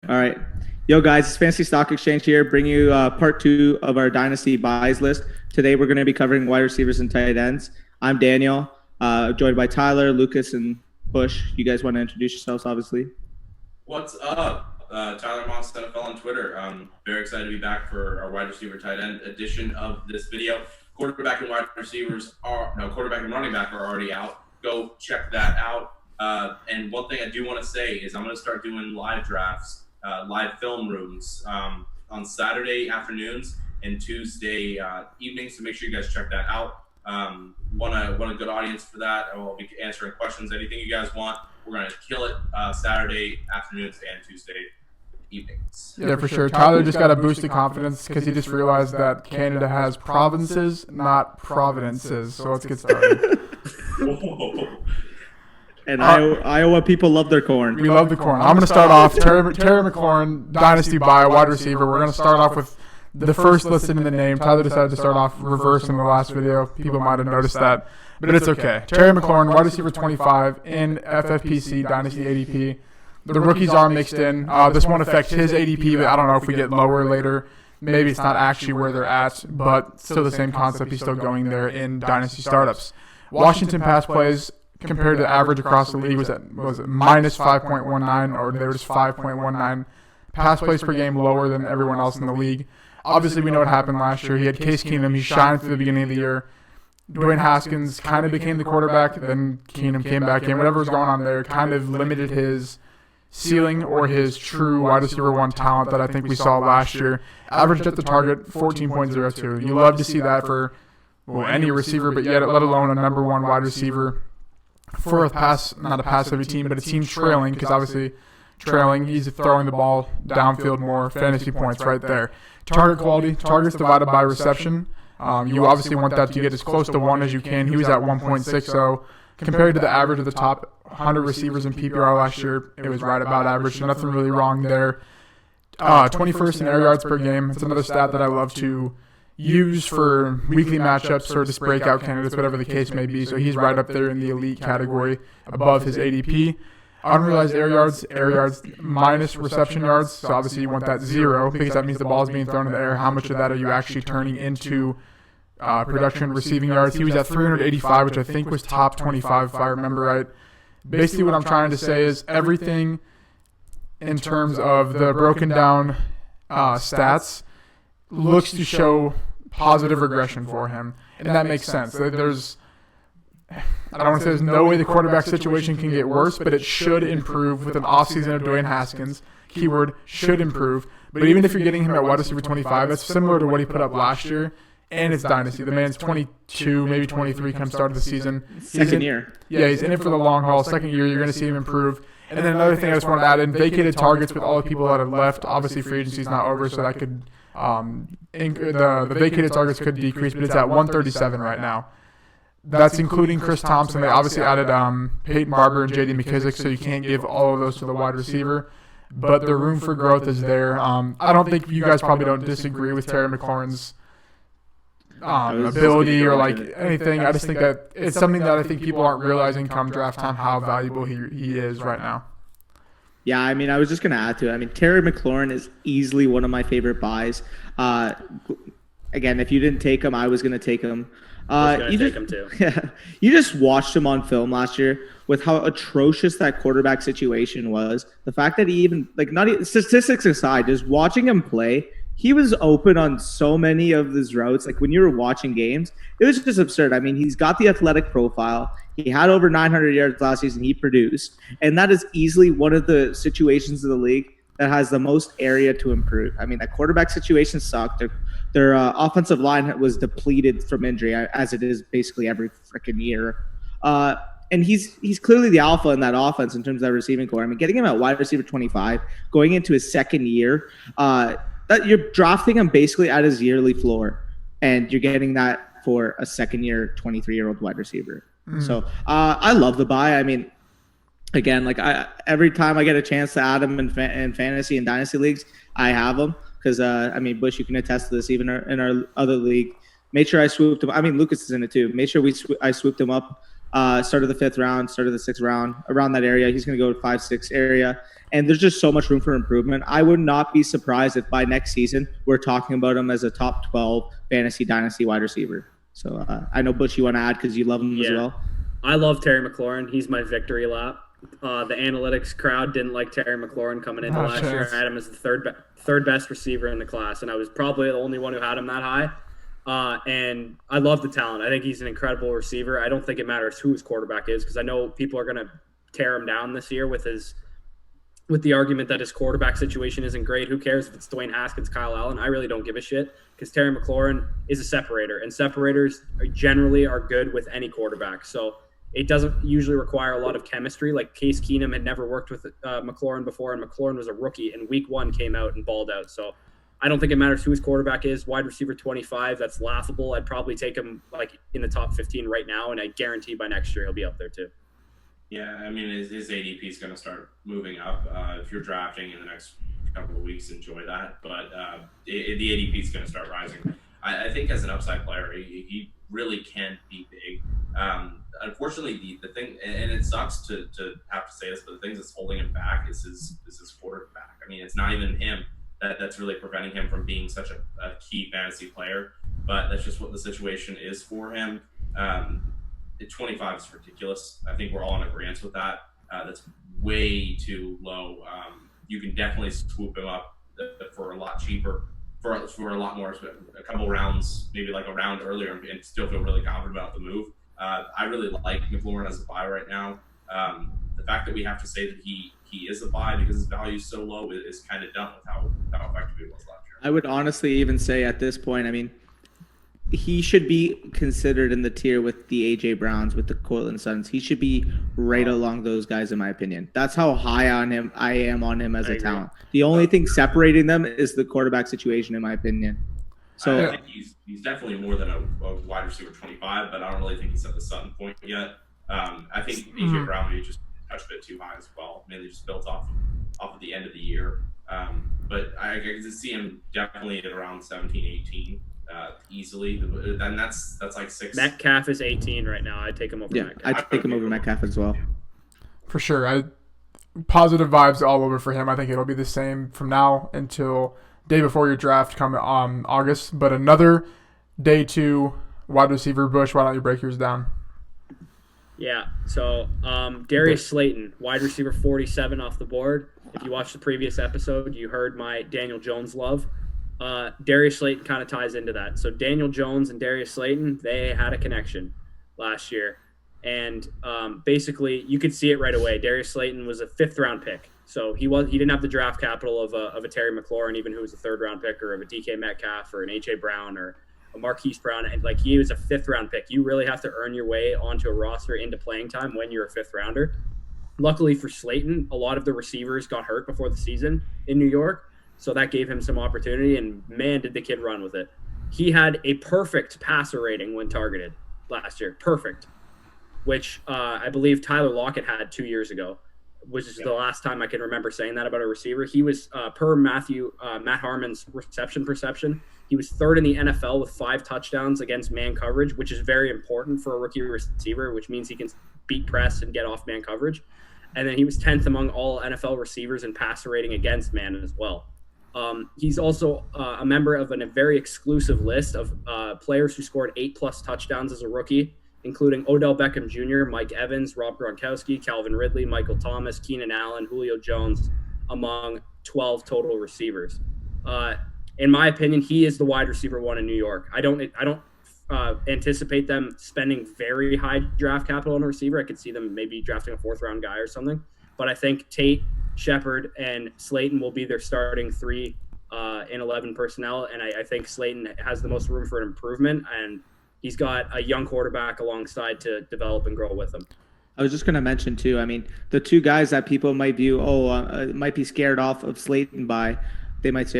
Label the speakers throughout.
Speaker 1: All right. Yo, guys, it's Fantasy Stock Exchange here, bringing you part 2 of our Dynasty buys list. Today, we're going to be covering wide receivers and tight ends. I'm Daniel, joined by Tyler, Lucas, and Bush. You guys want to introduce yourselves, obviously?
Speaker 2: What's up? Tyler Moss, NFL on Twitter. I'm very excited to be back for our wide receiver tight end edition of this video. Quarterback and running back are already out. Go check that out. And one thing I do want to say is I'm going to start doing live drafts, live film rooms on Saturday afternoons and Tuesday evenings. So make sure you guys check that out. Want a good audience for that. I'll be answering questions, anything you guys want. We're going to kill it Saturday afternoons and Tuesday evenings.
Speaker 3: Yeah, for sure. Tyler just got a boost of confidence because he just realized that Canada has provinces, not providences. So let's get started.
Speaker 1: And Iowa people love their corn.
Speaker 3: We love the corn. I'm going to start off. Terry McLaurin, Dynasty buy, wide receiver. We're going to start off with the first listed in the name. Tyler decided to start off reverse in the last video. People might have noticed that, but it's okay. Terry McLaurin, wide receiver 25 in ffpc Dynasty ADP. The rookies are mixed in. This won't affect his ADP, but I don't know if we get lower later. Maybe it's not actually where they're at, but still the same concept. He's still going there in Dynasty startups. Washington pass plays compared to average across the league was minus 5.19, or they were just 5.19 pass plays per game lower than everyone else in the league. Obviously, we know what happened last year. He had Case Keenum. He shined through the beginning of the year. Dwayne Haskins kind of became the quarterback. Then Keenum came back in. Whatever was going on there kind of limited his ceiling or his true wide receiver 1 talent that I think we saw last year. Averaged at the target 14.02. You love to see that for any receiver, but yet let alone a number 1 wide receiver for a pass, not a pass-heavy team, but a team trailing, because obviously trailing, he's throwing the ball downfield more, fantasy points right there. Target quality, targets divided by reception. You obviously want that to get as close to 1 as you can. He was at 1.60. Compared to the average of the top 100 receivers in PPR last year, it was right about average, so nothing really wrong there. 21st in air yards per game. It's another stat that I love to use for weekly matchups or just breakout candidates, whatever the case may be. So he's right up there in the elite category above his ADP. Unrealized air yards minus reception yards. So obviously you want that 0 because that means the ball is being thrown in the air. How much of that are you actually turning into production receiving yards? He was at 385, which I think was top 25 if I remember right. Basically what I'm trying to say is everything in terms of the broken down stats looks to show positive regression for him. And that makes sense. I don't want to say there's no way the quarterback situation can get worse, but it should improve with an offseason of Dwayne Haskins. Keyword, should improve. But even if you're getting him at wide receiver 25, that's similar to what he put up last year. And it's Dynasty. The man's 22, maybe 23 come start of the season.
Speaker 1: Second year.
Speaker 3: Yeah, he's in it for the long haul. Second year, you're going to see him improve. And then another thing I just want to add in, vacated targets with all the people that have left. Obviously, free agency is not over, so that could the vacated targets could decrease, but it's at 137 right now. That's including Chris Thompson. They obviously added Peyton Barber and J.D. McKissick, so you can't give all of those to the wide receiver. But the room for growth is there. I don't think you guys probably don't disagree with Terry McLaurin's ability or like anything. I just think that it's something that I think people aren't realizing come draft time how valuable he is right now.
Speaker 1: Yeah, I mean, I was just going to add to it. I mean, Terry McLaurin is easily one of my favorite buys. Again, if you didn't take him, I was going to take him.
Speaker 4: You take him too.
Speaker 1: Yeah, you just watched him on film last year with how atrocious that quarterback situation was. The fact that he even, statistics aside, just watching him play, he was open on so many of his routes. Like when you were watching games, it was just absurd. I mean, he's got the athletic profile. He had over 900 yards last season. He produced. And that is easily one of the situations of the league that has the most area to improve. I mean, that quarterback situation sucked. Their offensive line was depleted from injury, as it is basically every freaking year. And he's clearly the alpha in that offense in terms of that receiving core. I mean, getting him at wide receiver 25, going into his second year, that you're drafting him basically at his yearly floor, and you're getting that for a second-year, 23-year-old wide receiver. So I love the buy. I mean, again, every time I get a chance to add him in fantasy and dynasty leagues, I have him because I mean, Bush, you can attest to this. Even in our other league, made sure I swooped him. I mean, Lucas is in it too. Made sure I swooped him up start of the 5th round, start of the 6th round, around that area. He's going to go to 5-6 area. And there's just so much room for improvement. I would not be surprised if by next season we're talking about him as a top 12 fantasy dynasty wide receiver. So I know, Butch, you want to add because you love him as well.
Speaker 4: I love Terry McLaurin. He's my victory lap. The analytics crowd didn't like Terry McLaurin coming into last year. I had him as the third best receiver in the class, and I was probably the only one who had him that high. And I love the talent. I think he's an incredible receiver. I don't think it matters who his quarterback is because I know people are going to tear him down this year with the argument that his quarterback situation isn't great. Who cares if it's Dwayne Haskins, Kyle Allen? I really don't give a shit because Terry McLaurin is a separator, and separators generally are good with any quarterback. So it doesn't usually require a lot of chemistry. Like Case Keenum had never worked with McLaurin before, and McLaurin was a rookie, and week 1 came out and balled out. So I don't think it matters who his quarterback is. Wide receiver 25, that's laughable. I'd probably take him like in the top 15 right now, and I guarantee by next year he'll be up there too.
Speaker 2: Yeah, I mean, his ADP is going to start moving up. If you're drafting in the next couple of weeks, enjoy that. But the ADP is going to start rising. I think as an upside player, he really can be big. Unfortunately, the thing, and it sucks to have to say this, but the thing that's holding him back is his quarterback. I mean, it's not even him that's really preventing him from being such a key fantasy player, but that's just what the situation is for him. 25 is ridiculous. I think we're all in agreement with that. That's way too low. You can definitely swoop him up for a lot cheaper, for a lot more, a couple rounds, maybe like a round earlier, and still feel really confident about the move. I really like McLaurin as a buy right now. The fact that we have to say that he is a buy because his value is so low is kind of done with how effective he was last year.
Speaker 1: I would honestly even say at this point, I mean, he should be considered in the tier with the AJ Browns, with the Cortland Sutton. He should be right along those guys, in my opinion. That's how high on him I am on him as a talent. The only thing separating them is the quarterback situation, in my opinion. So
Speaker 2: I think he's definitely more than a wide receiver 25, but I don't really think he's at the Sutton point yet. I think AJ Brown may just touch a bit too high as well. Mainly just built off of the end of the year. But I can see him definitely at around 17, 18. Easily, then that's like 6.
Speaker 4: Metcalf is 18 right now. I'd take him over Metcalf.
Speaker 1: I'd take him over Metcalf as well.
Speaker 3: For sure. Positive vibes all over for him. I think it'll be the same from now until day before your draft come August. But another day 2 wide receiver. Bush, why don't you break yours down?
Speaker 4: Yeah, so Darius Slayton, wide receiver 47 off the board. If you watched the previous episode, you heard my Daniel Jones love. Darius Slayton kind of ties into that. So Daniel Jones and Darius Slayton, they had a connection last year. And basically, you could see it right away. Darius Slayton was a 5th-round pick. So he didn't have the draft capital of a Terry McLaurin, even who was a 3rd-round pick, or of a DK Metcalf, or an A.J. Brown, or a Marquise Brown. And like, he was a 5th-round pick. You really have to earn your way onto a roster into playing time when you're a 5th-rounder. Luckily for Slayton, a lot of the receivers got hurt before the season in New York. So that gave him some opportunity, and man, did the kid run with it. He had a perfect passer rating when targeted last year. Perfect. Which I believe Tyler Lockett had 2 years ago, which is the last time I can remember saying that about a receiver. He was, per Matt Harmon's reception perception, he was 3rd in the NFL with 5 touchdowns against man coverage, which is very important for a rookie receiver, which means he can beat press and get off man coverage. And then he was 10th among all NFL receivers in passer rating against man as well. He's also a member of a very exclusive list of players who scored 8+ touchdowns as a rookie, including Odell Beckham Jr., Mike Evans, Rob Gronkowski, Calvin Ridley, Michael Thomas, Keenan Allen, Julio Jones, among 12 total receivers. In my opinion, he is the wide receiver 1 in New York. I don't anticipate them spending very high draft capital on a receiver. I could see them maybe drafting a 4th-round guy or something. But I think Tate, Shepard, and Slayton will be their starting 3 in 11 personnel, and I think Slayton has the most room for improvement, and he's got a young quarterback alongside to develop and grow with him.
Speaker 1: I was just going to mention, too, I mean, the 2 guys that people might view, might be scared off of Slayton by, they might say,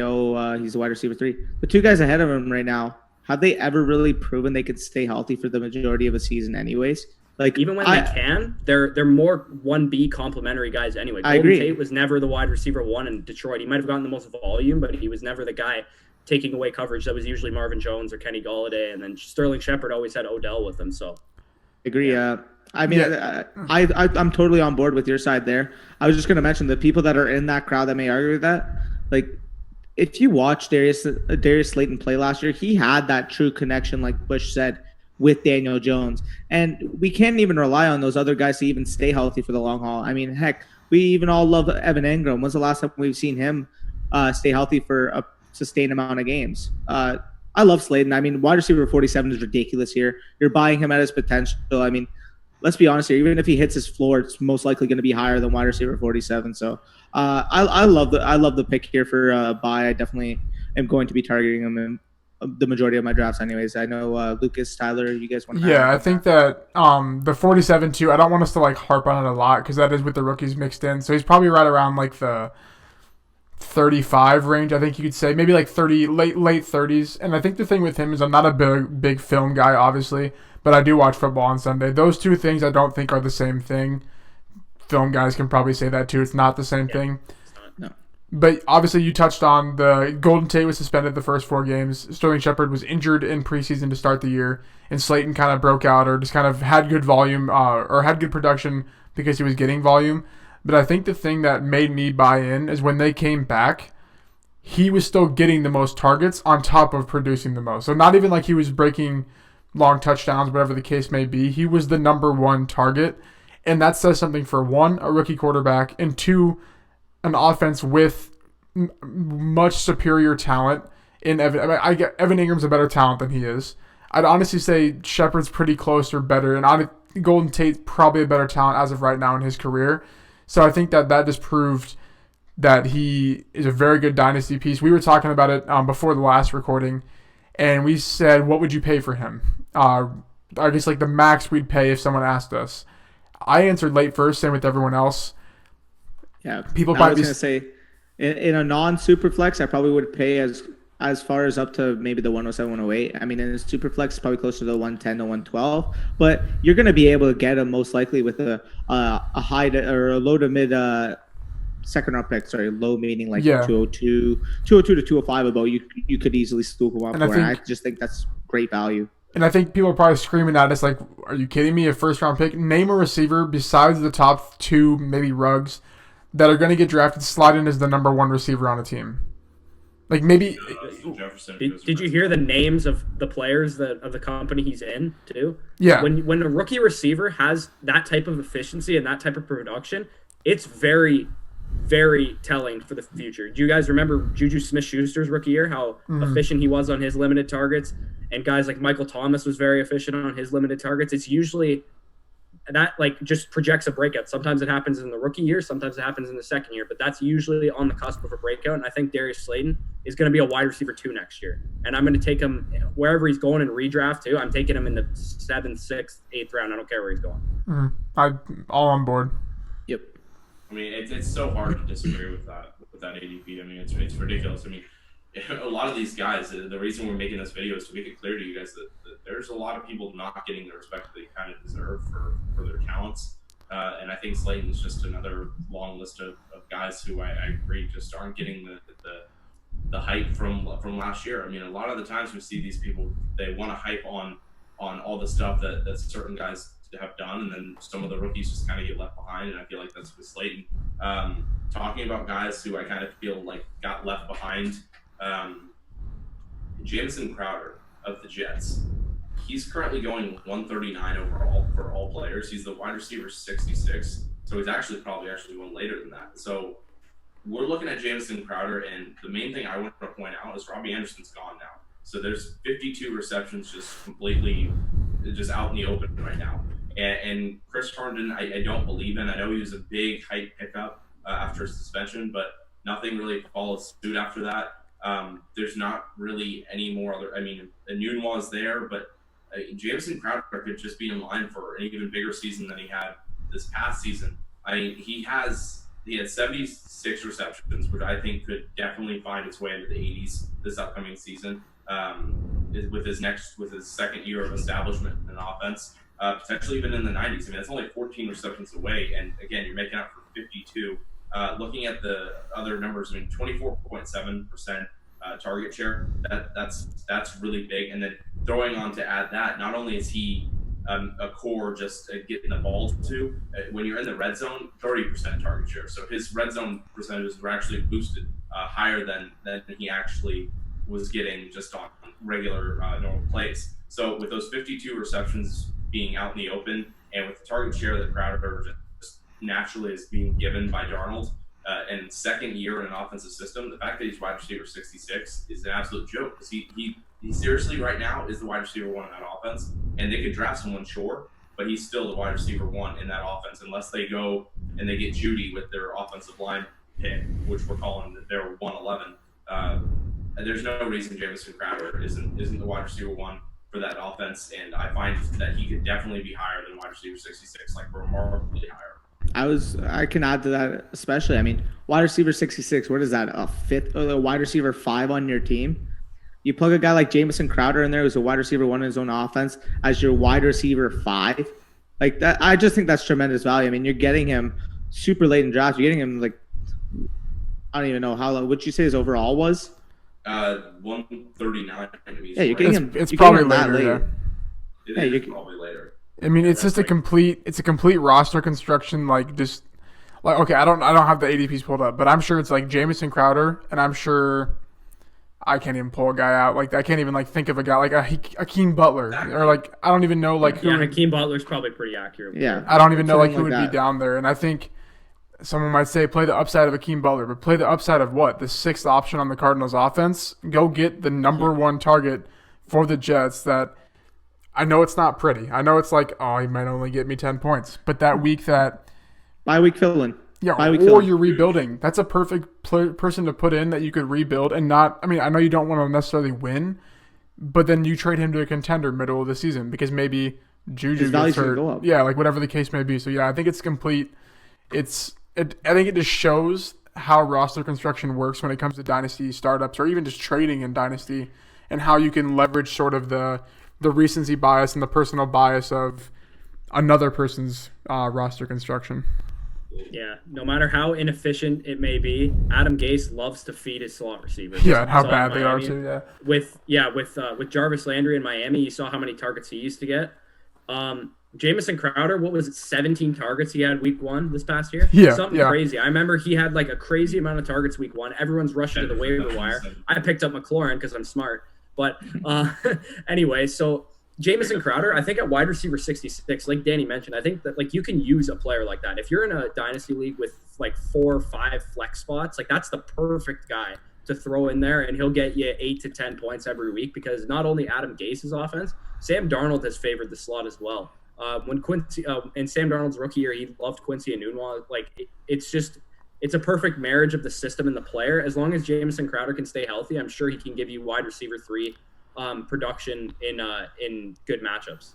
Speaker 1: he's a wide receiver 3. The 2 guys ahead of him right now, have they ever really proven they could stay healthy for the majority of a season anyways? Like,
Speaker 4: even when they can, they're more 1B complementary guys anyway.
Speaker 1: I agree.
Speaker 4: Tate was never the wide receiver 1 in Detroit. He might have gotten the most volume, but he was never the guy taking away coverage. That was usually Marvin Jones or Kenny Golladay, and then Sterling Shepard always had Odell with him. So,
Speaker 1: agree.
Speaker 4: Yeah.
Speaker 1: I mean,
Speaker 3: Yeah.
Speaker 1: I'm totally on board with your side there. I was just going to mention the people that are in that crowd that may argue with that. Like, if you watch Darius Slayton play last year, he had that true connection, like Bush said, with Daniel Jones, and we can't even rely on those other guys to even stay healthy for the long haul. I mean, heck, we even all love Evan Engram. When's the last time we've seen him stay healthy for a sustained amount of games? I love Slayton. I mean, wide receiver 47 is ridiculous here. You're buying him at his potential. I mean, let's be honest here. Even if he hits his floor, it's most likely going to be higher than wide receiver 47. So I love the pick here for buy. I definitely am going to be targeting him in the majority of my drafts, anyways. I know Lucas, Tyler, you guys want to?
Speaker 3: Yeah, I think that the 47 too. I don't want us to like harp on it a lot because that is with the rookies mixed in. So he's probably right around like the 35 range, I think you could say, maybe like 30, late 30s. And I think the thing with him is I'm not a big film guy, obviously, but I do watch football on Sunday. Those two things I don't think are the same thing. Film guys can probably say that too. It's not the same thing.
Speaker 1: No.
Speaker 3: But obviously you touched on the Golden Tate was suspended the first 4 games. Sterling Shepard was injured in preseason to start the year. And Slayton kind of broke out or just kind of had good volume or had good production because he was getting volume. But I think the thing that made me buy in is when they came back, he was still getting the most targets on top of producing the most. So not even like he was breaking long touchdowns, whatever the case may be. He was the number 1 target. And that says something for 1, a rookie quarterback, and 2, an offense with much superior talent in Evan. I get Evan Ingram's a better talent than he is. I'd honestly say Shepard's pretty close or better, and Golden Tate's probably a better talent as of right now in his career. So I think that just proved that he is a very good dynasty piece. We were talking about it before the last recording, and we said, what would you pay for him? I guess like the max we'd pay if someone asked us. I answered late first, same with everyone else.
Speaker 1: Yeah,
Speaker 3: people
Speaker 1: I
Speaker 3: might
Speaker 1: was
Speaker 3: be
Speaker 1: going to say, in a non-super flex, I probably would pay as far as up to maybe the 107, 108. I mean, in a super flex, it's probably closer to the 110 to 112. But you're going to be able to get him most likely with a high or a low to mid second round pick. Sorry, low meaning like 202 to 205 about. You could easily scoop him up for. And I just think that's great value.
Speaker 3: And I think people are probably screaming at us like, are you kidding me? A first-round pick? Name a receiver besides the top 2, maybe Ruggs, that are going to get drafted, slide in as the number 1 receiver on a team. Like maybe.
Speaker 4: Did you hear the names of the players of the company he's in too?
Speaker 3: Yeah.
Speaker 4: When a rookie receiver has that type of efficiency and that type of production, it's very, very telling for the future. Do you guys remember Juju Smith-Schuster's rookie year? How efficient he was on his limited targets, and guys like Michael Thomas was very efficient on his limited targets. It's usually that like just projects a breakout. Sometimes it happens in the rookie year, sometimes it happens in the second year, but that's usually on the cusp of a breakout. And I think Darius Slayton is going to be a wide receiver 2 next year. And I'm going to take him wherever he's going in redraft too. I'm taking him in the 7th, 6th, 8th round. I don't care where he's going.
Speaker 3: I'm all on board.
Speaker 1: Yep.
Speaker 2: I mean, it's so hard to disagree with that ADP. I mean, it's ridiculous. I mean, a lot of these guys, the reason we're making this video is to make it clear to you guys that there's a lot of people not getting the respect that they kind of deserve for their talents. And I think Slayton's just another long list of guys who I agree just aren't getting the hype from last year. I mean, a lot of the times we see these people, they want to hype on all the stuff that certain guys have done, and then some of the rookies just kind of get left behind, and I feel like that's with Slayton. Talking about guys who I kind of feel like got left behind, Jamison Crowder of the Jets. He's currently going 139 overall for all players. He's the wide receiver 66, so he's probably going later than that. So we're looking at Jamison Crowder, and the main thing I want to point out is Robbie Anderson's gone now. So there's 52 receptions just completely just out in the open right now. And Chris Herndon, I don't believe in. I know he was a big hype pickup after suspension, but nothing really follows suit after that. There's not really any more other. I mean, Enunwa is there, but Jamison Crowder could just be in line for an even bigger season than he had this past season. I mean, he had 76 receptions, which I think could definitely find its way into the 80s this upcoming season. With his second year of establishment in offense, potentially even in the 90s. I mean, that's only 14 receptions away, and again, you're making up for 52. Looking at the other numbers, I mean, 24.7% target share. That's really big. And then throwing on to add that, not only is he a core just getting the ball to. When you're in the red zone, 30% target share. So his red zone percentages were actually boosted higher than he actually was getting just on regular normal plays. So with those 52 receptions being out in the open, and with the target share that Crowder just naturally is being given by Darnold, and second year in an offensive system, the fact that he's wide receiver 66 is an absolute joke, because he seriously right now is the wide receiver 1 in that offense, and they could draft someone, sure, but he's still the wide receiver 1 in that offense unless they go and they get Judy with their offensive line pick, which we're calling their 111. There's no reason Jamison Crowder isn't the wide receiver 1 for that offense, and I find that he could definitely be higher than wide receiver 66, like remarkably higher.
Speaker 1: I can add to that, especially. I mean, wide receiver 66. What is that? A fifth or a wide receiver 5 on your team? You plug a guy like Jamison Crowder in there, who's a wide receiver 1 in his own offense, as your wide receiver 5. Like that, I just think that's tremendous value. I mean, you're getting him super late in drafts. You're getting him like, I don't even know how. What'd you say his overall was?
Speaker 2: 139.
Speaker 1: Yeah, you're getting him.
Speaker 3: It's probably later.
Speaker 2: Yeah, you're probably later.
Speaker 3: I mean, it's just a complete roster construction. Like, just like, okay, I don't have the ADPs pulled up, but I'm sure it's like Jamison Crowder, and I'm sure I can't even pull a guy out. Like, I can't even like think of a guy like Hakeem Butler, or like I don't even know like who.
Speaker 4: Yeah, Hakeem Butler's probably pretty accurate.
Speaker 1: Yeah,
Speaker 3: I don't even know like who
Speaker 1: like
Speaker 3: would be down there, and I think someone might say play the upside of Hakeem Butler, but play the upside of what? The 6th option on the Cardinals offense. Go get the number 1 target for the Jets. That I know it's not pretty. I know it's like, oh, he might only get me 10 points, but that week that
Speaker 1: bye week fill-in.
Speaker 3: Yeah,
Speaker 1: bye-week
Speaker 3: or
Speaker 1: fill-in.
Speaker 3: you're rebuilding. That's a perfect person to put in that you could rebuild and not. I mean, I know you don't want to necessarily win, but then you trade him to a contender middle of the season because maybe Juju gets hurt.
Speaker 1: Go up.
Speaker 3: Yeah, like whatever the case may be. So yeah, I think it's complete. I think it just shows how roster construction works when it comes to dynasty startups or even just trading in dynasty, and how you can leverage sort of the recency bias and the personal bias of another person's roster construction.
Speaker 4: Yeah, no matter how inefficient it may be, Adam Gase loves to feed his slot receivers.
Speaker 3: Yeah, and how
Speaker 4: So
Speaker 3: bad
Speaker 4: in
Speaker 3: they are
Speaker 4: Miami,
Speaker 3: too. Yeah.
Speaker 4: With Jarvis Landry in Miami, you saw how many targets he used to get. Jamison Crowder, what was it, 17 targets he had week 1 this past year?
Speaker 3: Yeah,
Speaker 4: Something crazy. I remember he had like a crazy amount of targets week 1. Everyone's rushing to the waiver wire. I picked up McLaurin because I'm smart. But anyway, so Jamison Crowder, I think at wide receiver 66, like Danny mentioned, I think that like you can use a player like that. If you're in a dynasty league with like 4 or 5 flex spots, like that's the perfect guy to throw in there, and he'll get you 8 to 10 points every week, because not only Adam Gase's offense, Sam Darnold has favored the slot as well. When Quincy in Sam Darnold's rookie year, he loved Quincy and Enunwa. Like it's a perfect marriage of the system and the player. As long as Jamison Crowder can stay healthy, I'm sure he can give you wide receiver 3 production in good matchups.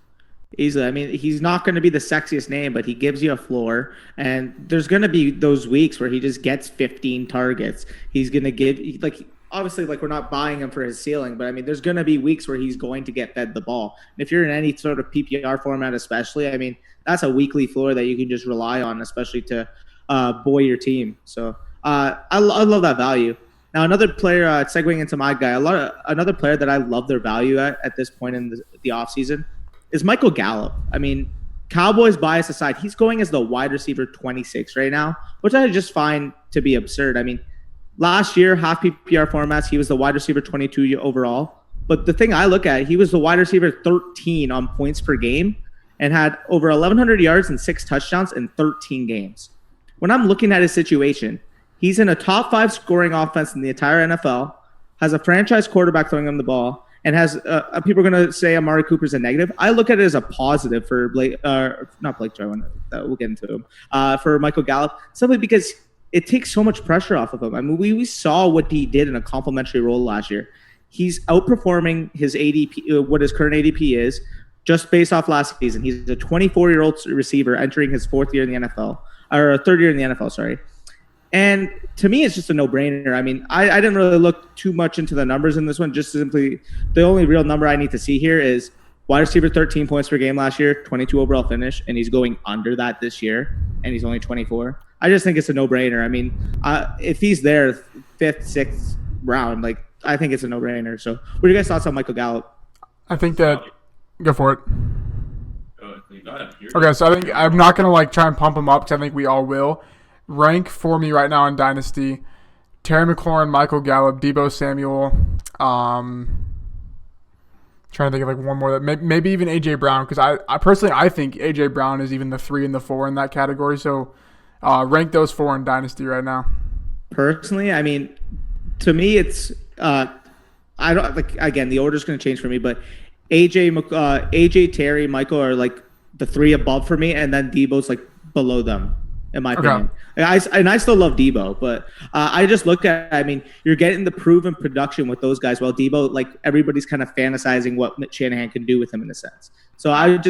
Speaker 1: Easily. I mean, he's not going to be the sexiest name, but he gives you a floor. And there's going to be those weeks where he just gets 15 targets. He's going to give, like, obviously, like, we're not buying him for his ceiling, but I mean, there's going to be weeks where he's going to get fed the ball. And if you're in any sort of PPR format, especially, I mean, that's a weekly floor that you can just rely on, especially to buoy your team. So I love that value. Now, another player, segueing into my guy, another player that I love their value at this point in the offseason is Michael Gallup. I mean, Cowboys bias aside, he's going as the wide receiver 26 right now, which I just find to be absurd. I mean, last year, half PPR formats, he was the wide receiver 22 overall. But the thing I look at, he was the wide receiver 13 on points per game and had over 1,100 yards and 6 touchdowns in 13 games. When I'm looking at his situation, he's in a top 5 scoring offense in the entire NFL, has a franchise quarterback throwing him the ball, and has people are going to say Amari Cooper's a negative. I look at it as a positive for not Blake Jarwin. We'll get into him. For Michael Gallup, simply because it takes so much pressure off of him. I mean, we saw what he did in a complimentary role last year. He's outperforming his ADP, what his current ADP is, just based off last season. He's a 24-year-old receiver entering his 4th year in the NFL, or 3rd year in the NFL, sorry. And to me, it's just a no-brainer. I mean, I didn't really look too much into the numbers in this one. Just simply, the only real number I need to see here is wide receiver 13 points per game last year, 22 overall finish, and he's going under that this year, and he's only 24. I just think it's a no-brainer. I mean, if he's there 5th, 6th round, like, I think it's a no-brainer. So what are your guys' thoughts on Michael Gallup?
Speaker 3: I think that – go for it.
Speaker 2: You got it.
Speaker 3: Okay, so I think I'm not going to try and pump him up because I think we all will. Rank for me right now in Dynasty: Terry McLaurin, Michael Gallup, Deebo Samuel. Trying to think of one more that maybe even AJ Brown, because I personally think AJ Brown is even the 3 and the 4 in that category. So rank those 4 in Dynasty right now.
Speaker 1: Personally, I mean, to me, it's I don't again, the order's going to change for me, but AJ, Terry, Michael are the 3 above for me, and then Debo's below them, in my opinion. I still love Debo, but I just look at, I mean, you're getting the proven production with those guys, while Debo, everybody's kind of fantasizing what Shanahan can do with him in a sense. So I don't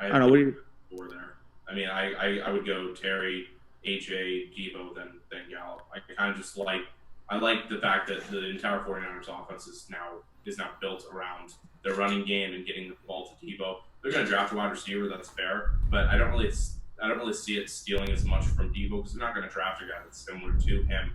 Speaker 1: know. What do you?
Speaker 2: There. I mean, I would go Terry, AJ, Debo, then Gallup. I kind of just I like the fact that the entire 49ers offense is now built around their running game and getting the ball to Debo. They're going to draft a wide receiver, that's fair, but I don't really see it stealing as much from Debo because they're not going to draft a guy that's similar to him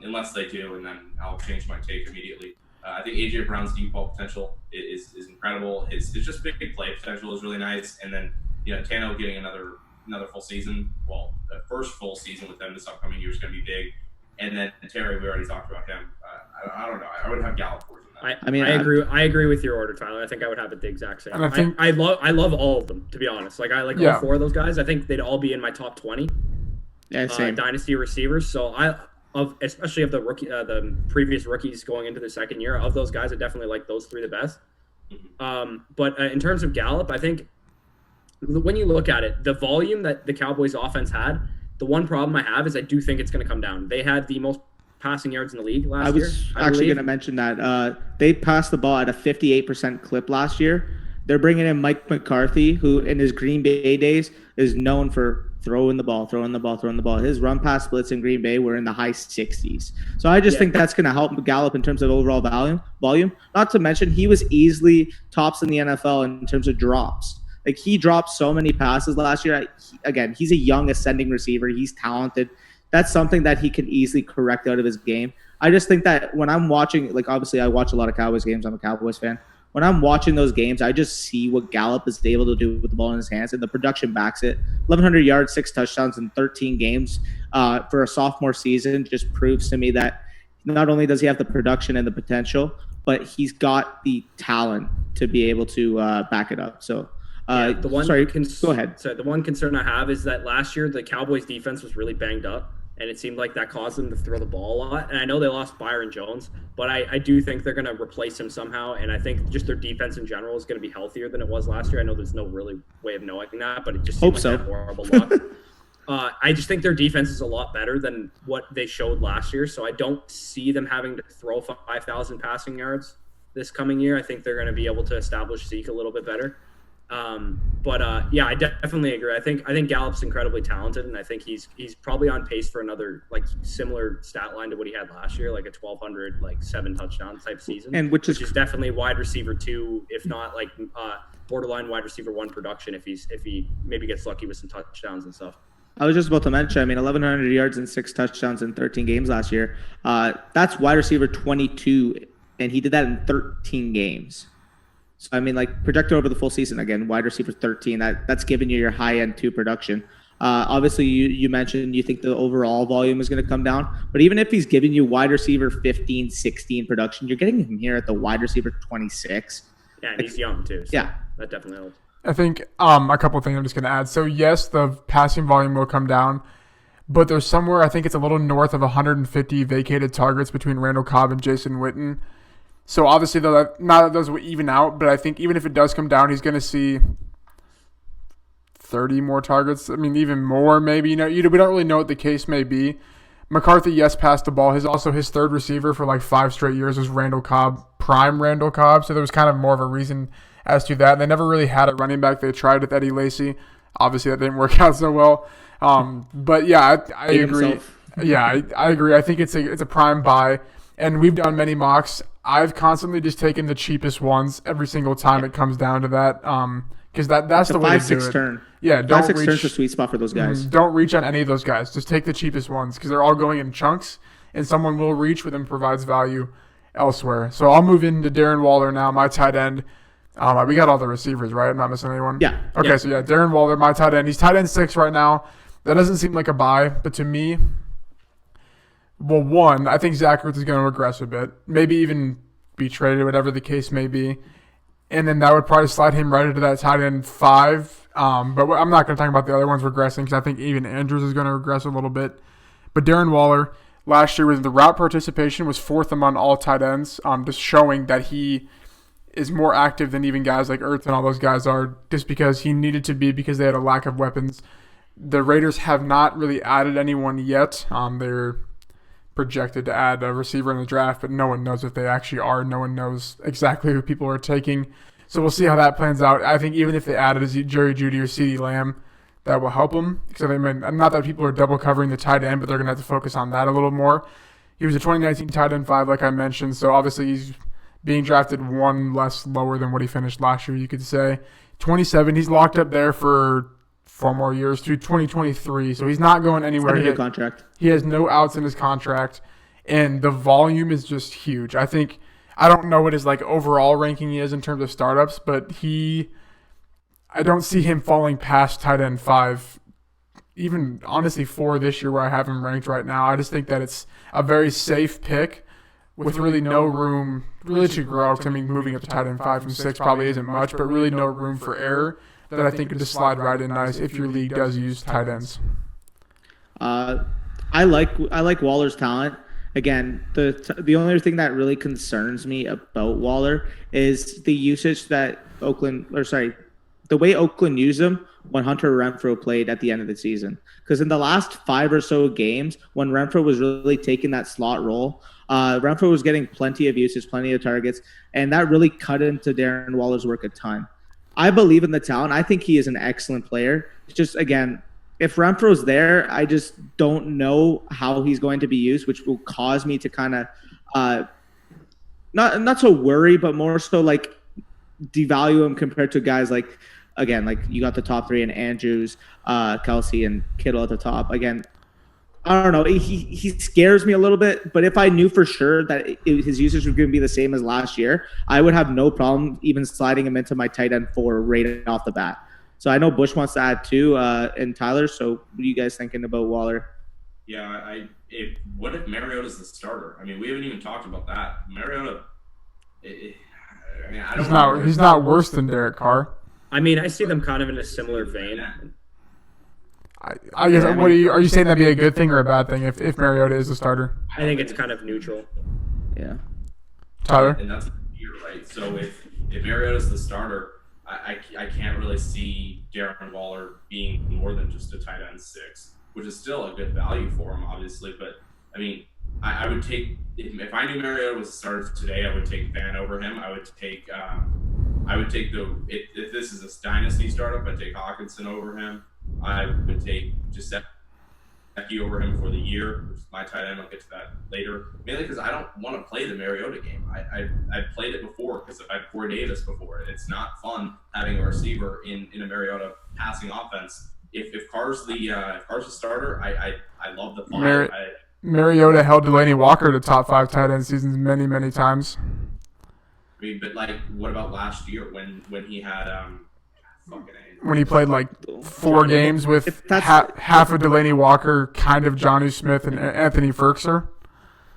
Speaker 2: unless they do, and then I'll change my take immediately. I think AJ Brown's deep ball potential is incredible. His just big play potential is really nice, and then Tano getting another full season. Well, the first full season with them this upcoming year is going to be big. And then Terry, we already talked about him. I don't know. I would have Gallup for that.
Speaker 4: I agree with your order, Tyler. I think I would have it the exact same.
Speaker 3: And
Speaker 4: I love all of them, to be honest. I like all 4 of those guys. I think they'd all be in my top 20.
Speaker 1: Yeah, same.
Speaker 4: Dynasty receivers. So especially of the rookie, the previous rookies going into the second year, of those guys, I definitely like those 3 the best. But in terms of Gallup, I think when you look at it, the volume that the Cowboys offense had, the one problem I have is I do think it's going to come down. They had the most passing yards in the league last year. I was
Speaker 1: actually going to mention that. They passed the ball at a 58% clip last year. They're bringing in Mike McCarthy, who in his Green Bay days is known for throwing the ball. His run pass splits in Green Bay were in the high 60s. So I just think that's going to help Gallup in terms of overall volume. Not to mention, he was easily tops in the NFL in terms of drops. He dropped so many passes last year. Again, he's a young ascending receiver. He's talented. That's something that he can easily correct out of his game. I just think that when I'm watching, obviously I watch a lot of Cowboys games. I'm a Cowboys fan. When I'm watching those games, I just see what Gallup is able to do with the ball in his hands, and the production backs it. 1,100 yards, 6 touchdowns in 13 games for a sophomore season just proves to me that not only does he have the production and the potential, but he's got the talent to be able to back it up. So. Go ahead.
Speaker 4: So the one concern I have is that last year the Cowboys defense was really banged up, and it seemed like that caused them to throw the ball a lot. And I know they lost Byron Jones, but I do think they're going to replace him somehow. And I think just their defense in general is going to be healthier than it was last year. I know there's no really way of knowing that, but it just seems like horrible luck. I just think their defense is a lot better than what they showed last year. So I don't see them having to throw 5,000 passing yards this coming year. I think they're going to be able to establish Zeke a little bit better. I definitely agree. I think Gallup's incredibly talented, and I think he's probably on pace for another similar stat line to what he had last year, like a 1,200 7 touchdown type season,
Speaker 1: and which is
Speaker 4: definitely wide receiver 2, if not borderline wide receiver 1 production if he maybe gets lucky with some touchdowns and stuff.
Speaker 1: I was just about to mention, 1,100 yards and 6 touchdowns in 13 games last year. That's wide receiver 22, and he did that in 13 games. So, projected over the full season, again, wide receiver 13, that's giving you your high-end 2 production. Obviously, you mentioned you think the overall volume is going to come down. But even if he's giving you wide receiver 15, 16 production, you're getting him here at the wide receiver 26.
Speaker 4: Yeah, and he's young, too. So
Speaker 1: yeah.
Speaker 4: That definitely helps.
Speaker 3: I think a couple of things I'm just going to add. So, yes, the passing volume will come down. But there's somewhere, I think it's a little north of 150 vacated targets between Randall Cobb and Jason Witten. So obviously, not that those will even out, but I think even if it does come down, he's going to see 30 more targets. Even more maybe. We don't really know what the case may be. McCarthy, yes, passed the ball. His third receiver for 5 straight years was Randall Cobb, prime Randall Cobb. So there was kind of more of a reason as to that. And they never really had a running back. They tried with Eddie Lacy. Obviously, that didn't work out so well. But yeah, I agree. Yeah, I agree. I think it's a prime buy. And we've done many mocks. I've constantly just taken the cheapest ones every single time it comes down to that. Because that's the way to do it.
Speaker 1: 5-6 turn.
Speaker 3: Yeah, don't
Speaker 1: 5-6
Speaker 3: reach.
Speaker 1: turn's the sweet spot for those guys.
Speaker 3: Don't reach on any of those guys. Just take the cheapest ones because they're all going in chunks, and someone will reach with them provides value elsewhere. So I'll move into Darren Waller now, my tight end. We got all the receivers, right? I'm not missing anyone?
Speaker 1: Yeah.
Speaker 3: Okay,
Speaker 4: Yeah.
Speaker 3: so yeah, Darren Waller, my tight end. He's tight end 6 right now. That doesn't seem like a buy, but to me, well, one, I think Zach Ertz is going to regress a bit. Maybe even be traded, whatever the case may be. And then that would probably slide him right into that tight end 5. But I'm not going to talk about the other ones regressing because I think even Andrews is going to regress a little bit. But Darren Waller, last year with the route participation, was 4th among all tight ends, just showing that he is more active than even guys like Ertz and all those guys are, just because he needed to be because they had a lack of weapons. The Raiders have not really added anyone yet. They're projected to add a receiver in the draft, but no one knows if they actually are. No one knows exactly who people are taking. So we'll see how that plans out. I think even if they added a Jerry Jeudy or CeeDee Lamb, that will help them. So they might, not that people are double covering the tight end, but they're going to have to focus on that a little more. He was a 2019 tight end 5, like I mentioned, so obviously he's being drafted one less lower than what he finished last year, you could say. 27, he's locked up there for 4 more years through 2023, so he's not going anywhere.
Speaker 1: New contract.
Speaker 3: He has no outs in his contract, and the volume is just huge. I don't know what his overall ranking is in terms of startups, but I don't see him falling past tight end 5, even honestly 4 this year where I have him ranked right now. I just think that it's a very safe pick with really no room really to grow. I mean, moving up to tight end 5 from 6 probably isn't much, but really no room for error that I think could just slide right in nice if your league does use tight ends.
Speaker 1: I like Waller's talent. Again, the only thing that really concerns me about Waller is the usage that the way Oakland used him when Hunter Renfrow played at the end of the season. Because in the last 5 or so games, when Renfrow was really taking that slot role, Renfrow was getting plenty of usage, plenty of targets, and that really cut into Darren Waller's work a ton. I believe in the talent. I think he is an excellent player. It's just, again, if Renfro's there, I just don't know how he's going to be used, which will cause me to kind of not so worry, but more so devalue him compared to guys like you got the top 3 and Andrews, Kelsey, and Kittle at the top. Again, I don't know. He scares me a little bit, but if I knew for sure that his usage was going to be the same as last year, I would have no problem even sliding him into my tight end 4 right off the bat. So I know Bush wants to add 2 and Tyler. So what are you guys thinking about Waller?
Speaker 2: Yeah, what if Mariota's the starter? I mean, we haven't even talked about that. Mariota,
Speaker 3: He's not worse than Derek Carr.
Speaker 4: I mean, I see them kind of in a similar vein.
Speaker 3: I guess. Are you saying that'd be a good thing or a bad thing if Mariota is the starter?
Speaker 4: I think it's kind of neutral.
Speaker 1: Yeah.
Speaker 3: Tyler?
Speaker 2: And that's year, right? So if Mariota's the starter, I can't really see Darren Waller being more than just a tight end 6, which is still a good value for him, obviously. But I mean, I would take if I knew Mariota was the starter today, I would take Van over him. I would take if this is a dynasty startup, I'd take Hawkinson over him. I would take Giuseppe over him for the year. My tight end, I'll get to that later. Mainly because I don't want to play the Mariota game. I played it before because I had Corey Davis before. It's not fun having a receiver in a Mariota passing offense. If Carr's the starter, I love the fun.
Speaker 3: Mariota held Delaney Walker to top 5 tight end seasons many, many times.
Speaker 2: I mean, but what about last year when he had
Speaker 3: when he played 4 games with half of Delaney Walker, kind of Jonnu Smith and Anthony Ferguson?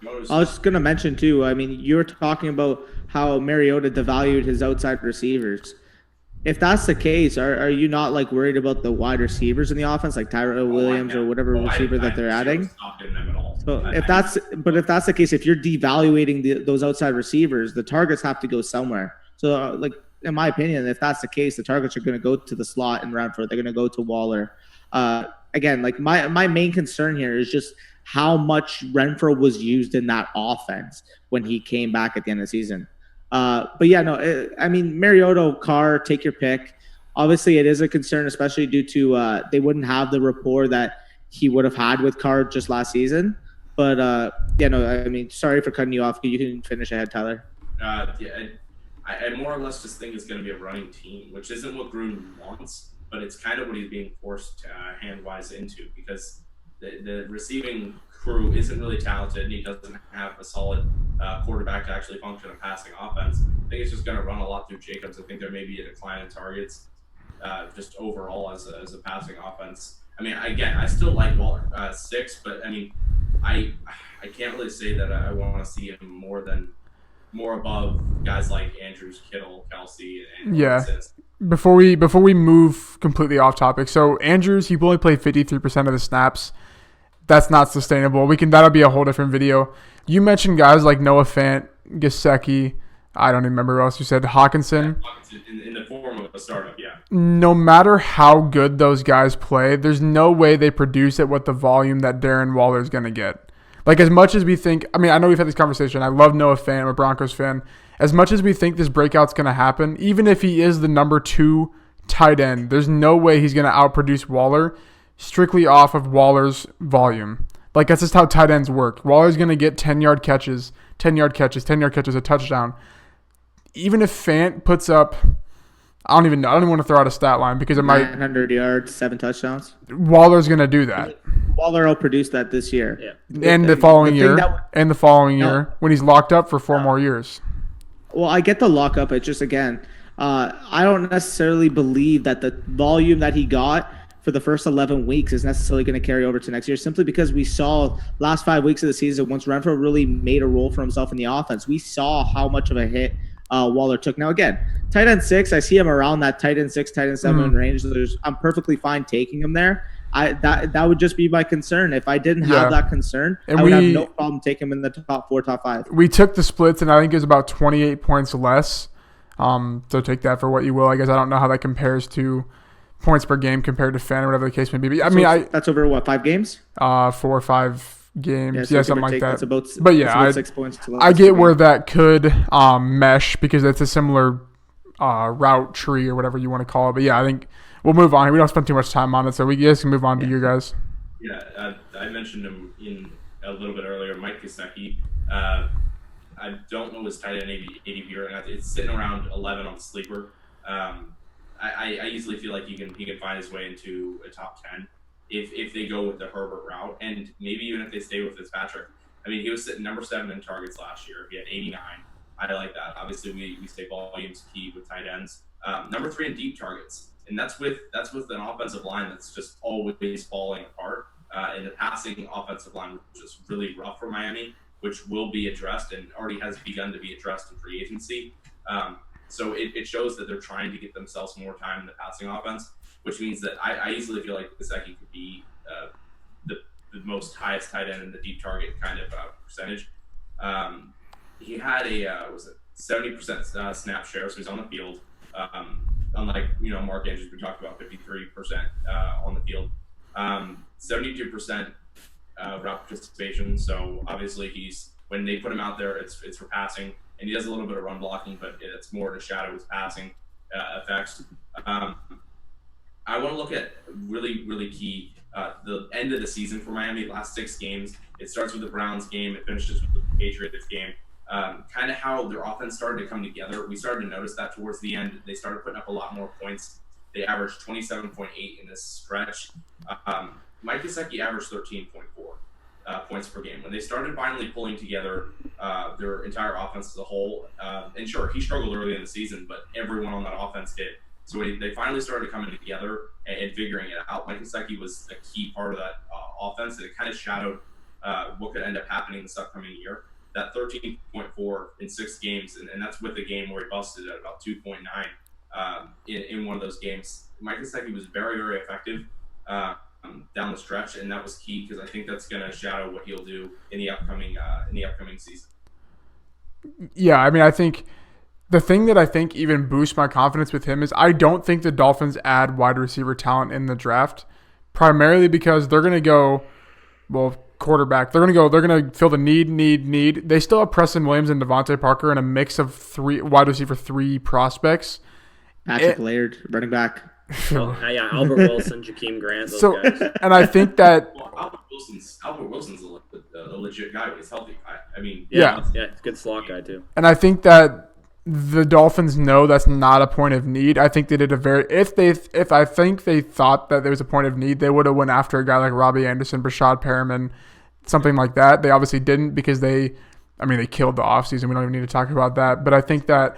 Speaker 1: I was just going to mention, too, I mean, you were talking about how Mariota devalued his outside receivers. If that's the case, are you not worried about the wide receivers in the offense, like Tyrell Williams or whatever receiver that they're adding? So if that's the case, if you're devaluating those outside receivers, the targets have to go somewhere. So in my opinion, if that's the case, the targets are going to go to the slot in Renfrow. They're going to go to Waller. Again, my main concern here is just how much Renfrow was used in that offense when he came back at the end of the season. But yeah, no, I mean, Mariota, Carr, take your pick. Obviously, it is a concern, especially due to they wouldn't have the rapport that he would have had with Carr just last season. But yeah, no, I mean, sorry for cutting you off. You can finish ahead, Tyler.
Speaker 2: Yeah, I more or less just think it's going to be a running team, which isn't what Gruden wants, but it's kind of what he's being forced hand-wise into because the receiving crew isn't really talented and he doesn't have a solid quarterback to actually function a passing offense. I think it's just going to run a lot through Jacobs. I think there may be a decline in targets just overall as a passing offense. I mean, again, I still like Waller 6, but I mean, I can't really say that I want to see him more above guys like Andrews, Kittle, Kelsey, and
Speaker 3: Before we move completely off topic, so Andrews, he only played 53% of the snaps. That's not sustainable. That'll be a whole different video. You mentioned guys like Noah Fant, Gesicki, I don't even remember who else you said, Hawkinson.
Speaker 2: In the form of a startup, yeah.
Speaker 3: No matter how good those guys play, there's no way they produce at what the volume that Darren Waller is going to get. Like, as much as we think, I mean, I know we've had this conversation. I love Noah Fant. I'm a Broncos fan. As much as we think this breakout's going to happen, even if he is the number 2 tight end, there's no way he's going to outproduce Waller strictly off of Waller's volume. Like, that's just how tight ends work. Waller's going to get 10-yard catches, a touchdown. Even if Fant puts up, I don't even know. I don't even want to throw out a stat line because it might.
Speaker 1: 900 yards, 7 touchdowns.
Speaker 3: Waller's going to do that.
Speaker 1: Waller will produce that this year.
Speaker 3: Yeah. And the following year. When he's locked up for 4 more years.
Speaker 1: Well, I get the lockup. It's just, again, I don't necessarily believe that the volume that he got for the first 11 weeks is necessarily going to carry over to next year, simply because we saw last 5 weeks of the season, once Renfro really made a role for himself in the offense, we saw how much of a hit Waller took. Now, again, tight end 6, I see him around that tight end 6, tight end 7 range. So I'm perfectly fine taking him there. That would just be my concern. If I didn't have that concern, I would have no problem taking him in the top 4, top 5.
Speaker 3: We took the splits, and I think it was about 28 points less. So take that for what you will. I guess I don't know how that compares to points per game compared to Fan or whatever the case may be. But,
Speaker 1: that's over what, 5 games?
Speaker 3: 4 or 5 games, something like that.
Speaker 1: About
Speaker 3: 6
Speaker 1: points.
Speaker 3: I get where that could mesh because it's a similar route tree or whatever you want to call it. But yeah, I think we'll move on. We don't spend too much time on it, so we guys can move on to you guys.
Speaker 2: Yeah, I mentioned him in a little bit earlier, Mike Gesicki. I don't know his tight end ADP right now. It's sitting around 11 on Sleeper. I easily feel like he can find his way into a top 10 if they go with the Herbert route, and maybe even if they stay with Fitzpatrick. I mean, he was sitting number 7 in targets last year. He had 89. I like that. Obviously, we say volume's key with tight ends. Number 3 in deep targets, and that's with an offensive line that's just always falling apart. And the passing offensive line was just really rough for Miami, which will be addressed and already has begun to be addressed in free agency. So it shows that they're trying to get themselves more time in the passing offense, which means that I easily feel like Gesicki could be the most highest tight end in the deep target kind of percentage. He had a 70% snap share, so he's on the field. Unlike Mark Andrews, we talked about 53% on the field. 72% route participation. So obviously when they put him out there, it's for passing, and he does a little bit of run blocking, but it's more to shadow his passing effects. I want to look at really, really key the end of the season for Miami. Last 6 games. It starts with the Browns game. It finishes with the Patriots game. Kind of how their offense started to come together. We started to notice that towards the end. They started putting up a lot more points. They averaged 27.8 in this stretch. Mike Gesicki averaged 13.4 points per game. When they started finally pulling together their entire offense as a whole, and sure, he struggled early in the season, but everyone on that offense did. So they finally started coming together and figuring it out. Mike Gesicki was a key part of that offense, and it kind of shadowed what could end up happening this upcoming year. That 13.4 in 6 games, and that's with a game where he busted at about 2.9 in one of those games. Mike Gesicki was very, very effective down the stretch, and that was key because I think that's going to shadow what he'll do in the upcoming season.
Speaker 3: Yeah, I mean, I think the thing that I think even boosts my confidence with him is I don't think the Dolphins add wide receiver talent in the draft, primarily because they're going to go, quarterback. They're going to fill the need. They still have Preston Williams and Devontae Parker and a mix of 3 wide receiver 3 prospects.
Speaker 1: Patrick Laird, running back.
Speaker 4: Albert Wilson, Jakeem Grant, those guys.
Speaker 3: And I think that
Speaker 2: Albert Wilson's a legit guy when he's healthy. I mean,
Speaker 4: good slot guy too.
Speaker 3: And I think that the Dolphins know that's not a point of need. I think they did if I think they thought that there was a point of need, they would have went after a guy like Robbie Anderson, Brashad Perriman, something like that. They obviously didn't because they I mean, they killed the offseason. We don't even need to talk about that. But I think that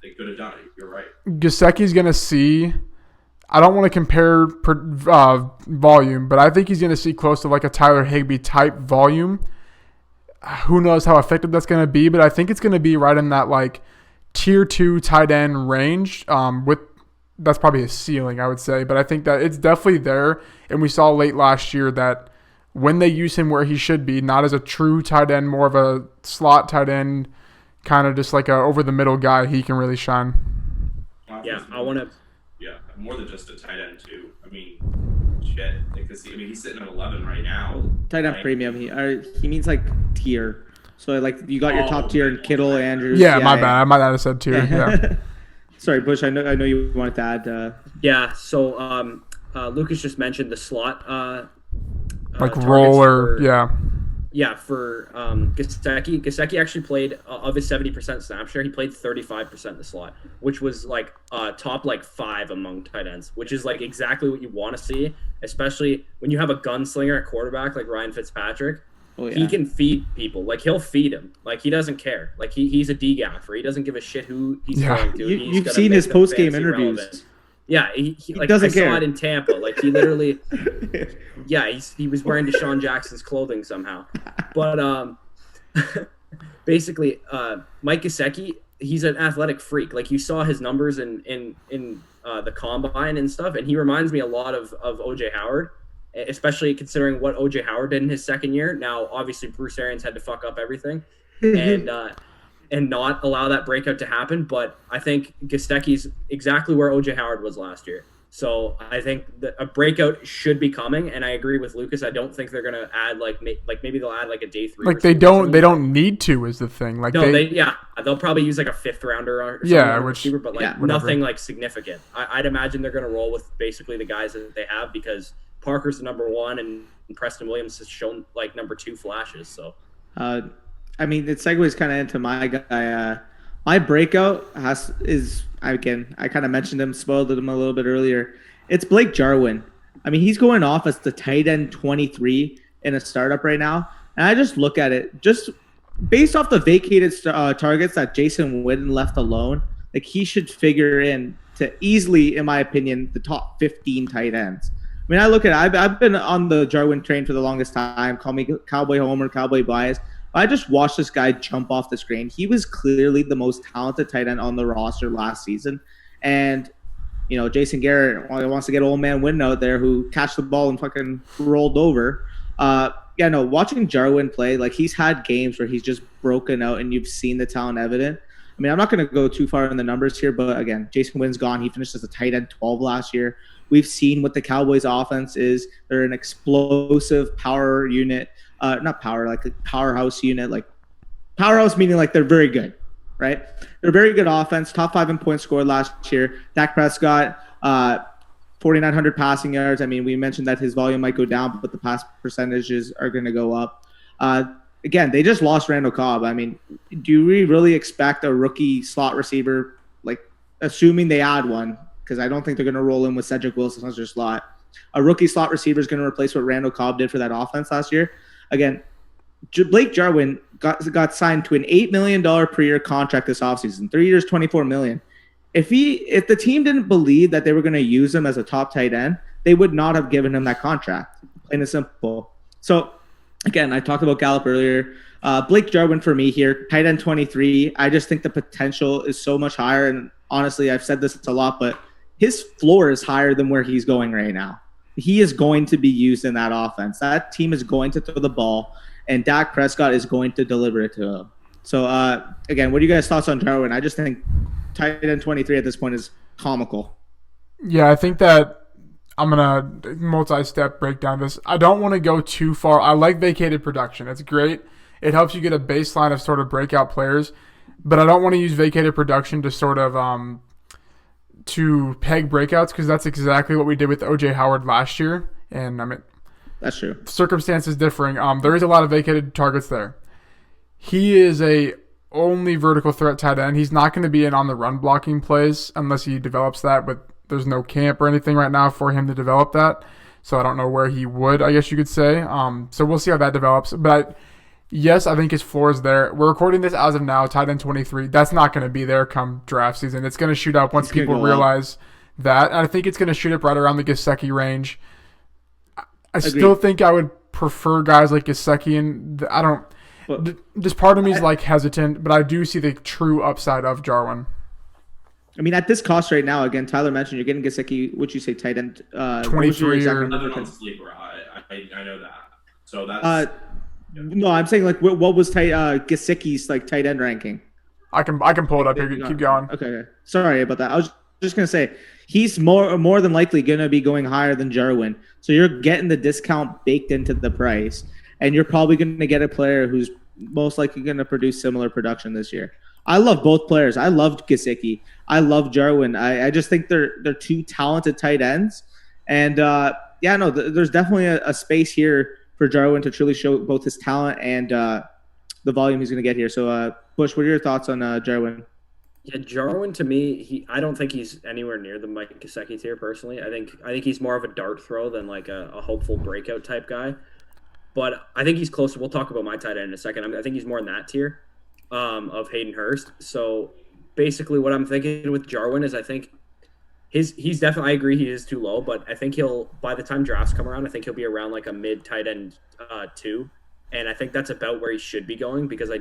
Speaker 2: They could have done it. You're right.
Speaker 3: Gesicki's going to see – I don't want to compare volume, but I think he's going to see close to like a Tyler Higbee type volume. Who knows how effective that's going to be, but I think it's going to be right in that like tier 2 tight end range. That's probably a ceiling, I would say, but I think that it's definitely there. And we saw late last year that when they use him where he should be, not as a true tight end, more of a slot tight end, kind of just like a over the middle guy, he can really shine.
Speaker 4: Yeah, I want to.
Speaker 2: Yeah, more than just a tight end too. I mean, shit. Because he's sitting at 11 right now.
Speaker 1: Tight end premium. He means like tier. So like you got your top tier and Kittle, Andrews.
Speaker 3: Yeah, my bad. I might not have said tier. Yeah.
Speaker 1: Sorry, Bush. I know you wanted to add.
Speaker 4: Yeah. So Lucas just mentioned the slot.
Speaker 3: Like roller. Yeah.
Speaker 4: Yeah, for Gesicki. Gesicki actually played, of his 70% snap share, he played 35% in the slot, which was like top like 5 among tight ends, which is like exactly what you want to see, especially when you have a gunslinger at quarterback like Ryan Fitzpatrick. Oh, yeah. He can feed people. Like, he'll feed him. Like, he doesn't care. Like, he's a D-gaffer. He doesn't give a shit who he's throwing to.
Speaker 1: You've seen his post-game interviews.
Speaker 4: Relevant. Yeah, he like
Speaker 1: doesn't
Speaker 4: I
Speaker 1: care.
Speaker 4: saw it in Tampa. Like, he literally, yeah, he was wearing Deshaun Jackson's clothing somehow. But basically, Mike Gesicki, he's an athletic freak. Like, you saw his numbers in the combine and stuff, and he reminds me a lot of OJ Howard, especially considering what OJ Howard did in his second year. Now, obviously, Bruce Arians had to fuck up everything, and not allow that breakout to happen. But I think Gesicki's exactly where OJ Howard was last year. So I think that a breakout should be coming, and I agree with Lucas. I don't think they're gonna add maybe they'll add like a day 3.
Speaker 3: Like they don't need to is the thing. Like
Speaker 4: no, they'll probably use like a 5th rounder or something receiver, but nothing like significant. I'd imagine they're gonna roll with basically the guys that they have because Parker's the number 1 and Preston Williams has shown like number 2 flashes. So.
Speaker 1: I mean, it segues kind of into my guy. My breakout I kind of mentioned him, spoiled him a little bit earlier. It's Blake Jarwin. I mean, he's going off as the tight end 23 in a startup right now. And I just look at it, just based off the vacated targets that Jason Witten left alone, like he should figure in to easily, in my opinion, the top 15 tight ends. I mean, I look at it, I've been on the Jarwin train for the longest time. Call me Cowboy Homer, Cowboy Bias. I just watched this guy jump off the screen. He was clearly the most talented tight end on the roster last season. And, you know, Jason Garrett wants to get old man Witten out there who catched the ball and fucking rolled over. Watching Jarwin play, like he's had games where he's just broken out and you've seen the talent evident. I mean, I'm not going to go too far in the numbers here, but again, Jason Witten's gone. He finished as a tight end 12 last year. We've seen what the Cowboys offense is. They're an explosive power unit. Not power, like a powerhouse unit, like powerhouse meaning like they're very good, right? They're a very good offense, top 5 in points scored last year. Dak Prescott, 4,900 passing yards. I mean, we mentioned that his volume might go down, but the pass percentages are going to go up. Again, they just lost Randall Cobb. I mean, do we really expect a rookie slot receiver, like assuming they add one, because I don't think they're going to roll in with Cedric Wilson as their slot. A rookie slot receiver is going to replace what Randall Cobb did for that offense last year. Again, Blake Jarwin got signed to an $8 million per year contract this offseason, 3 years, $24 million. If the team didn't believe that they were going to use him as a top tight end, they would not have given him that contract, plain and simple. So, again, I talked about Gallup earlier. Blake Jarwin for me here, tight end 23. I just think the potential is so much higher. And honestly, I've said this a lot, but his floor is higher than where he's going right now. He is going to be used in that offense. That team is going to throw the ball, and Dak Prescott is going to deliver it to him. So, again, what are you guys' thoughts on Jarwin? I just think tight end 23 at this point is comical.
Speaker 3: Yeah, I think that I'm going to multi-step break down this. I don't want to go too far. I like vacated production. It's great. It helps you get a baseline of sort of breakout players, but I don't want to use vacated production to sort of to peg breakouts because that's exactly what we did with OJ Howard last year. And I mean,
Speaker 1: that's true.
Speaker 3: Circumstances differing. There is a lot of vacated targets there. He is a only vertical threat tight end. He's not going to be in on the run blocking plays unless he develops that, but there's no camp or anything right now for him to develop that. So I don't know where he would, I guess you could say. So we'll see how that develops. But Yes, I think his floor is there. We're recording this as of now, tight end 23. That's not going to be there come draft season. It's going to shoot up once people realize that. And I think it's going to shoot up right around the Gesicki range. I still think I would prefer guys like Gesicki, and I don't. Just part of me is like hesitant, but I do see the true upside of Jarwin.
Speaker 1: I mean, at this cost right now, again, Tyler mentioned you're getting Gesicki. Would you say tight end?
Speaker 3: 23 or
Speaker 2: on sleeper. I know that. So that's.
Speaker 1: No, I'm saying like what was Gesicki's like tight end ranking?
Speaker 3: I can pull it up here. Keep going.
Speaker 1: Okay. Sorry about that. I was just gonna say he's more than likely gonna be going higher than Jarwin. So you're getting the discount baked into the price, and you're probably gonna get a player who's most likely gonna produce similar production this year. I love both players. I love Gesicki. I love Jarwin. I just think they're two talented tight ends, and there's definitely a space here for Jarwin to truly show both his talent and the volume he's going to get here. So, Bush, what are your thoughts on Jarwin?
Speaker 4: Yeah, Jarwin to me, I don't think he's anywhere near the Mike Gesicki tier personally. I think he's more of a dart throw than like a hopeful breakout type guy. But I think he's closer. We'll talk about my tight end in a second. I think he's more in that tier of Hayden Hurst. So basically, what I'm thinking with Jarwin is I think he's definitely. I agree he is too low, but I think he'll by the time drafts come around, I think he'll be around like a mid tight end 2, and I think that's about where he should be going because I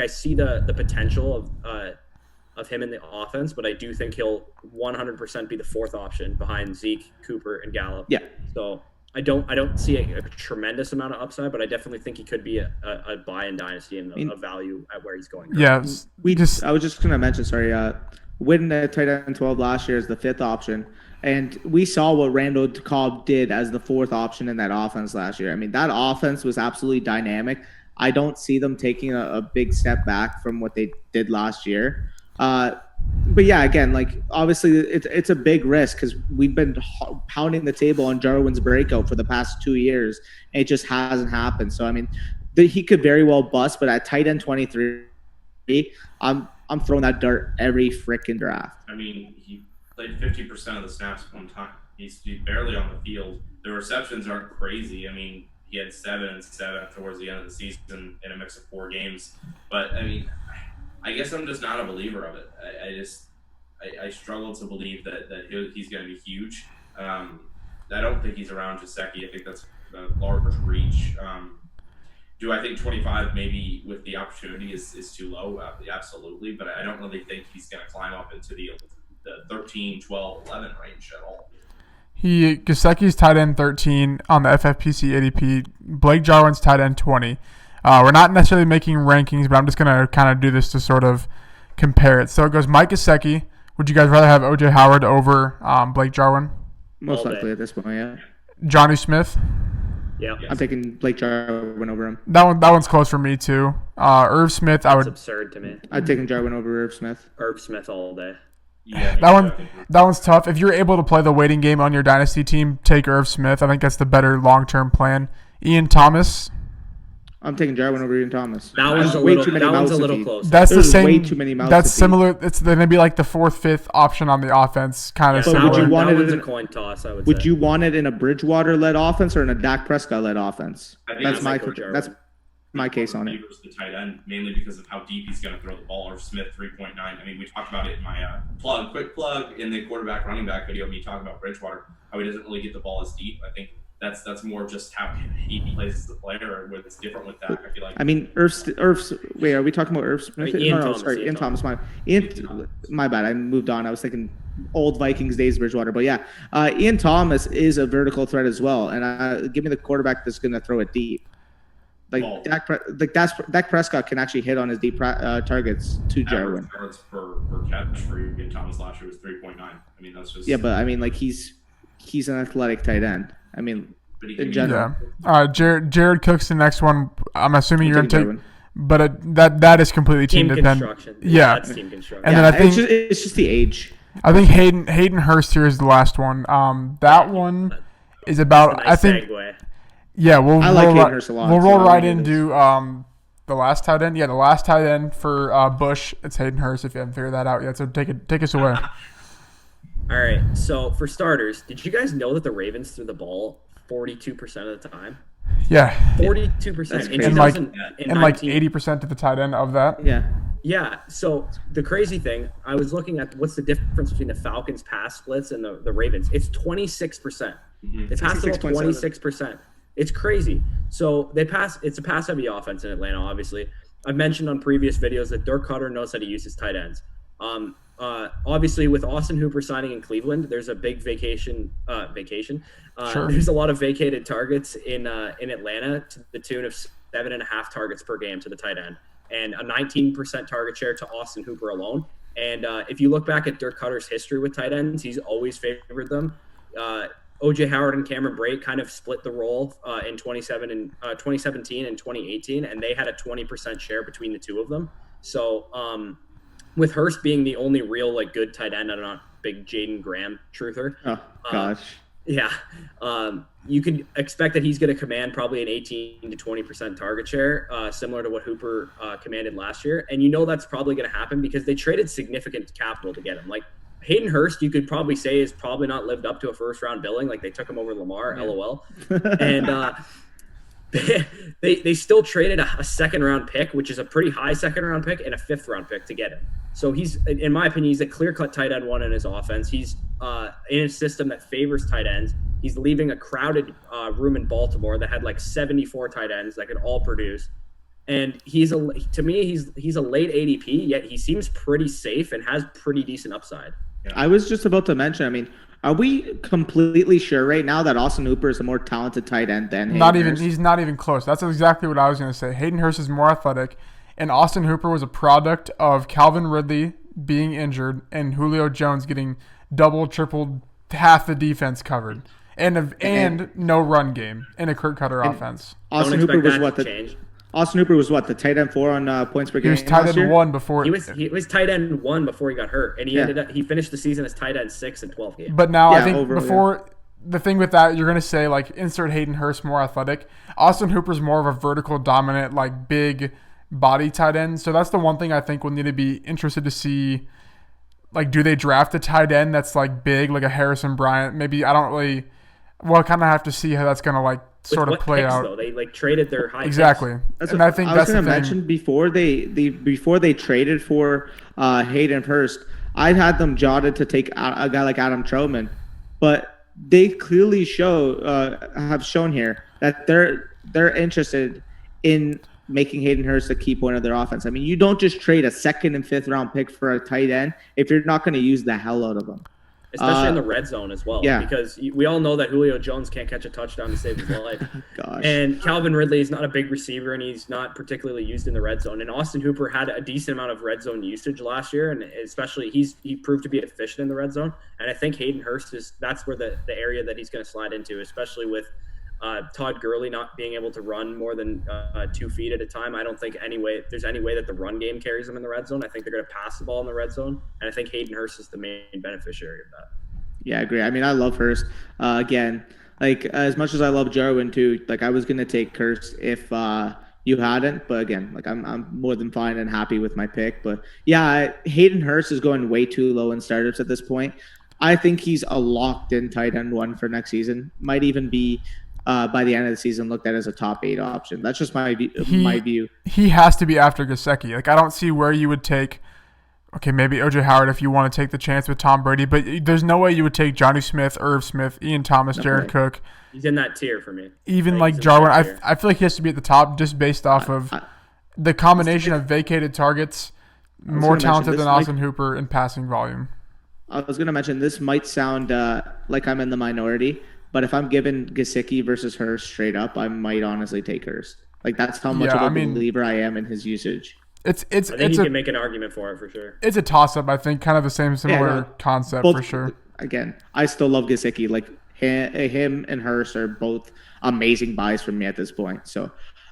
Speaker 4: see the potential of him in the offense, but I do think he'll 100% be the fourth option behind Zeke, Cooper, and Gallup.
Speaker 1: Yeah.
Speaker 4: So I don't see a tremendous amount of upside, but I definitely think he could be a buy in dynasty and a value at where he's going.
Speaker 3: Yeah.
Speaker 1: I was just gonna mention. Sorry. Win the tight end 12 last year as the 5th option. And we saw what Randall Cobb did as the 4th option in that offense last year. I mean, that offense was absolutely dynamic. I don't see them taking a big step back from what they did last year. But yeah, again, like obviously it's a big risk because we've been pounding the table on Jarwin's breakout for the past 2 years. And it just hasn't happened. So, I mean, he could very well bust, but at tight end 23, I'm throwing that dart every freaking draft.
Speaker 2: I mean, he played 50% of the snaps at one time. He's barely on the field. The receptions aren't crazy. I mean, he had 7 and 7 towards the end of the season in a mix of 4 games. But, I mean, I guess I'm just not a believer of it. I struggle to believe that he's going to be huge. I don't think he's around Gesicki. I think that's a large reach. Do I think 25 maybe with the opportunity is too low? Absolutely, but I don't really think he's going to climb up into the 13, 12, 11 range at all.
Speaker 3: Gesicki's tight end 13 on the FFPC ADP. Blake Jarwin's tight end 20. We're not necessarily making rankings, but I'm just going to kind of do this to sort of compare it. So it goes Mike Gesicki. Would you guys rather have O.J. Howard over Blake Jarwin?
Speaker 1: Most likely at this point, yeah.
Speaker 3: Johnny Smith?
Speaker 4: Yeah,
Speaker 1: I'm taking Blake Jarwin over him.
Speaker 3: That one's close for me too. Irv Smith,
Speaker 4: That's absurd to me.
Speaker 1: I'd taken Jarwin over Irv Smith.
Speaker 4: Irv Smith all day.
Speaker 2: Yeah,
Speaker 3: that one's tough. If you're able to play the waiting game on your dynasty team, take Irv Smith. I think that's the better long-term plan. Ian Thomas.
Speaker 1: I'm taking Jarwin over Ian Thomas.
Speaker 4: That one's a little close.
Speaker 3: That's the same.
Speaker 1: Way too many mouths.
Speaker 3: That's similar. It's going to be like the 4th, 5th option on the offense, kind of.
Speaker 4: Yeah,
Speaker 3: similar.
Speaker 1: Would you want
Speaker 4: that
Speaker 1: it
Speaker 4: one's
Speaker 1: in
Speaker 4: a coin toss? I would.
Speaker 1: Would
Speaker 4: say.
Speaker 1: you want it in a Bridgewater-led offense or in a Dak Prescott-led offense? That's my case on it.
Speaker 2: The tight end, mainly because of how deep he's going to throw the ball. Or Smith 3.9. I mean, we talked about it in my quick plug in the quarterback running back video. Me talking about Bridgewater, how he doesn't really get the ball as deep. I think that's more just how he plays as a player. What's different with that, I feel like.
Speaker 1: I mean, wait, are we talking about Irv Smith? Ian Thomas. My bad. I moved on. I was thinking old Vikings days, Bridgewater. But yeah, Ian Thomas is a vertical threat as well. And give me the quarterback that's going to throw it deep. Dak Prescott can actually hit on his deep targets to Jarwin.
Speaker 2: Yards per catch for Ian Thomas last year was 3.9. I mean, that's just
Speaker 1: but I mean, like he's an athletic tight end. I mean, in general.
Speaker 3: Yeah. All right, Jared Cook's the next one. I'm assuming you're going to take,
Speaker 1: Jarwin.
Speaker 3: but that is completely team dependent.
Speaker 4: Construction.
Speaker 3: Yeah,
Speaker 4: that's team construction.
Speaker 3: And then I think
Speaker 1: it's just the age.
Speaker 3: I think Hayden Hurst here is the last one. That one is about.
Speaker 4: Nice
Speaker 3: I think.
Speaker 4: segue.
Speaker 3: Yeah,
Speaker 1: I like Hayden Hurst a lot.
Speaker 3: We'll roll right into the last tight end. Yeah, the last tight end for Bush. It's Hayden Hurst. If you haven't figured that out yet, so take us away.
Speaker 4: All right. So for starters, did you guys know that the Ravens threw the ball 42% of the time?
Speaker 3: Yeah.
Speaker 4: 42%.
Speaker 3: And like
Speaker 4: 19
Speaker 3: 80% to the tight end of that.
Speaker 1: Yeah.
Speaker 4: Yeah. So the crazy thing, I was looking at what's the difference between the Falcons pass splits and the Ravens. It's 26%. They pass the ball 26%. It's crazy. So it's a pass heavy offense in Atlanta, obviously. I've mentioned on previous videos that Dirk Cutter knows how to use his tight ends. Obviously, with Austin Hooper signing in Cleveland, there's a big vacation.
Speaker 3: Sure.
Speaker 4: There's a lot of vacated targets in Atlanta to the tune of 7.5 targets per game to the tight end, and a 19% target share to Austin Hooper alone. And if you look back at Dirk Cutter's history with tight ends, he's always favored them. O.J. Howard and Cameron Brate kind of split the role in 2017 and 2018, and they had a 20% share between the two of them. So with Hurst being the only real like good tight end, I'm not a big Jaden Graham truther.
Speaker 1: Oh gosh.
Speaker 4: Yeah, you could expect that he's going to command probably an 18 to 20% target share, similar to what Hooper commanded last year. And you know that's probably going to happen because they traded significant capital to get him. Like Hayden Hurst, you could probably say is probably not lived up to a first-round billing. Like they took him over Lamar, LOL. And they still traded a second-round pick, which is a pretty high second-round pick, and a fifth-round pick to get him. So he's, in my opinion, he's a clear-cut tight end one in his offense. He's in a system that favors tight ends. He's leaving a crowded room in Baltimore that had like 74 tight ends that could all produce. And he's a late ADP, yet he seems pretty safe and has pretty decent upside.
Speaker 1: Yeah. I was just about to mention, I mean, are we completely sure right now that Austin Hooper is a more talented tight end than Hayden Hurst?
Speaker 3: He's not even close. That's exactly what I was going to say. Hayden Hurst is more athletic, and Austin Hooper was a product of Calvin Ridley being injured and Julio Jones getting double, triple, half the defense covered, and no run game in a Kirk Cutter offense.
Speaker 1: Austin Hooper was what, the tight end 4 on points per game?
Speaker 3: He was tight end 1 before.
Speaker 4: He was tight end 1 before he got hurt, and he finished the season as tight end 6 in 12 games.
Speaker 3: But now I think the thing with that, you're going to say like insert Hayden Hurst more athletic. Austin Hooper's more of a vertical dominant, like big body tight end. So that's the one thing I think we'll need to be interested to see. Like, do they draft a tight end that's like big, like a Harrison Bryant? Maybe I don't really. Well, I kind of have to see how that's going to like sort of play out.
Speaker 4: Though? They like traded their high
Speaker 3: exactly.
Speaker 4: Picks.
Speaker 3: And I think
Speaker 1: I was going to mention before they traded for Hayden Hurst, I had them jotted to take a guy like Adam Troutman, but they clearly have shown here that they're interested in making Hayden Hurst a key point of their offense. I mean, you don't just trade a 2nd and 5th round pick for a tight end if you're not going to use the hell out of them.
Speaker 4: Especially in the red zone as well.
Speaker 1: Yeah.
Speaker 4: Because we all know that Julio Jones can't catch a touchdown to save his life.
Speaker 1: Gosh.
Speaker 4: And Calvin Ridley is not a big receiver, and he's not particularly used in the red zone. And Austin Hooper had a decent amount of red zone usage last year, and especially he proved to be efficient in the red zone. And I think Hayden Hurst that's where the area that he's going to slide into, especially with Todd Gurley not being able to run more than 2 feet at a time. I don't think there's any way that the run game carries them in the red zone. I think they're going to pass the ball in the red zone, and I think Hayden Hurst is the main beneficiary of that.
Speaker 1: Yeah, I agree. I mean, I love Hurst. Again, like as much as I love Jarwin too, like I was going to take Hurst if you hadn't, but again, like I'm more than fine and happy with my pick. But yeah, Hayden Hurst is going way too low in startups at this point. I think he's a locked-in tight end 1 for next season. Might even be by the end of the season looked at as a top 8 option. That's just my view.
Speaker 3: He has to be after Gesicki. Like I don't see where you would take. Okay, maybe O.J. Howard if you want to take the chance with Tom Brady, but there's no way you would take Johnny Smith, Irv Smith, Ian Thomas, Jared Cook.
Speaker 4: He's in that tier for me.
Speaker 3: Even like Jarwin, I feel like he has to be at the top just based off of the combination of vacated targets, more talented than Austin Hooper in passing volume.
Speaker 1: I was going to mention this might sound like I'm in the minority, but if I'm given Gesicki versus Hurst straight up, I might honestly take Hurst. Like that's how much of a believer I am in his usage.
Speaker 4: I think you can make an argument for it for sure.
Speaker 3: It's a toss-up, I think, kind of the similar concept for sure.
Speaker 1: Again, I still love Gesicki. Like him and Hurst are both amazing buys for me at this point. So,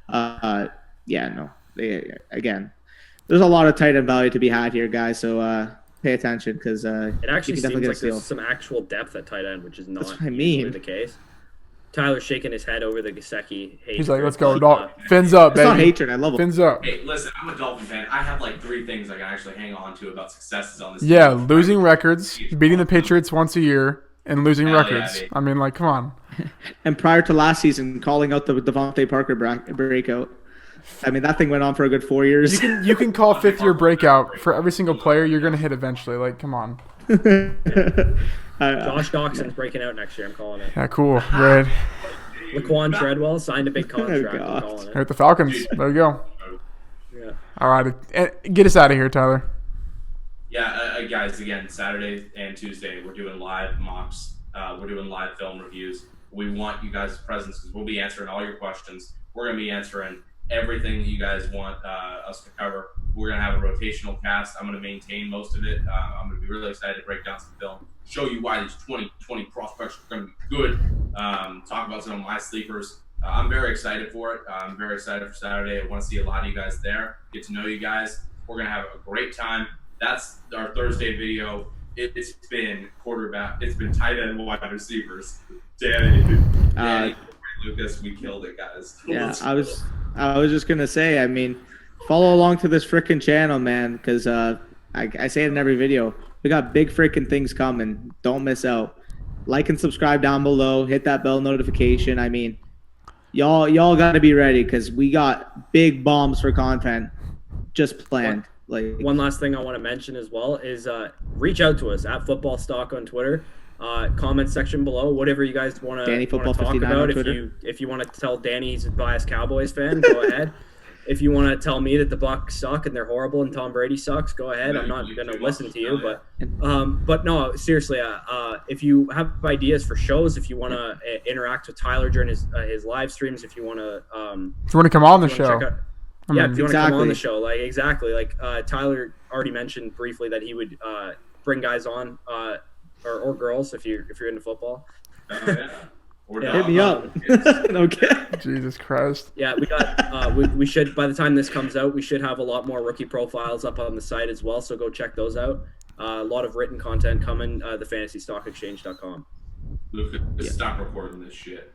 Speaker 1: again, there's a lot of tight end value to be had here, guys. So pay attention because
Speaker 4: it actually seems like there's some actual depth at tight end, which is not usually the case. Tyler's shaking his head over the Gesicki hate.
Speaker 3: He's like, let's go. Fins up, baby.
Speaker 1: It's not hatred. I love it.
Speaker 3: Fins up.
Speaker 2: Hey, listen, I'm a Dolphin fan. I have like 3 things I can actually hang on to about successes on this
Speaker 3: team.
Speaker 2: Losing
Speaker 3: records, beating the Patriots once a year, and losing records. I mean, like, come on.
Speaker 1: And prior to last season, calling out the Devontae Parker breakout. I mean, that thing went on for a good 4 years.
Speaker 3: You can call fifth-year breakout for every single player you're going to hit eventually. Like, come on.
Speaker 4: Josh Doxson's breaking out next year. I'm calling it.
Speaker 3: Yeah, cool. Right.
Speaker 4: Laquan Treadwell signed a big contract. I'm calling it.
Speaker 3: Right, the Falcons. There you go.
Speaker 4: Yeah.
Speaker 3: All right. Get us out of here, Tyler.
Speaker 2: Yeah, guys, again, Saturday and Tuesday, we're doing live mocks. We're doing live film reviews. We want you guys' presence because we'll be answering all your questions. We're going to be answering everything that you guys want us to cover. We're going to have a rotational cast. I'm going to maintain most of it. I'm going to be really excited to break down some film, show you why these 2020 prospects are going to be good, talk about some of my sleepers. I'm very excited for it. I'm very excited for Saturday. I want to see a lot of you guys there, get to know you guys. We're going to have a great time. That's our Thursday video. It's been quarterback. It's been tight end, wide receivers. Danny, Lucas, we killed it, guys.
Speaker 1: Yeah, I was just gonna say. I mean, follow along to this freaking channel, man, because I say it in every video. We got big freaking things coming. Don't miss out. Like and subscribe down below. Hit that bell notification. I mean, y'all got to be ready because we got big bombs for content just planned. Like
Speaker 4: one last thing I want to mention as well is reach out to us at Football Stock on Twitter. Comment section below, whatever you guys want to talk about. If you want to tell Danny he's a biased Cowboys fan, go ahead. If you want to tell me that the Bucs suck and they're horrible and Tom Brady sucks, go ahead. I'm not going to listen to you, but no, seriously, if you have ideas for shows, if you want to interact with Tyler during his live streams, if you want to
Speaker 3: come on the show.
Speaker 4: If you want to come on the show, like Tyler already mentioned briefly that he would bring guys on or girls if you're into football.
Speaker 1: Hit me up. Okay.
Speaker 3: Jesus Christ.
Speaker 4: Yeah, we got we should, by the time this comes out, we should have a lot more rookie profiles up on the site as well, so go check those out. A lot of written content coming, thefantasystockexchange.com.
Speaker 2: Lucas, stop recording this shit.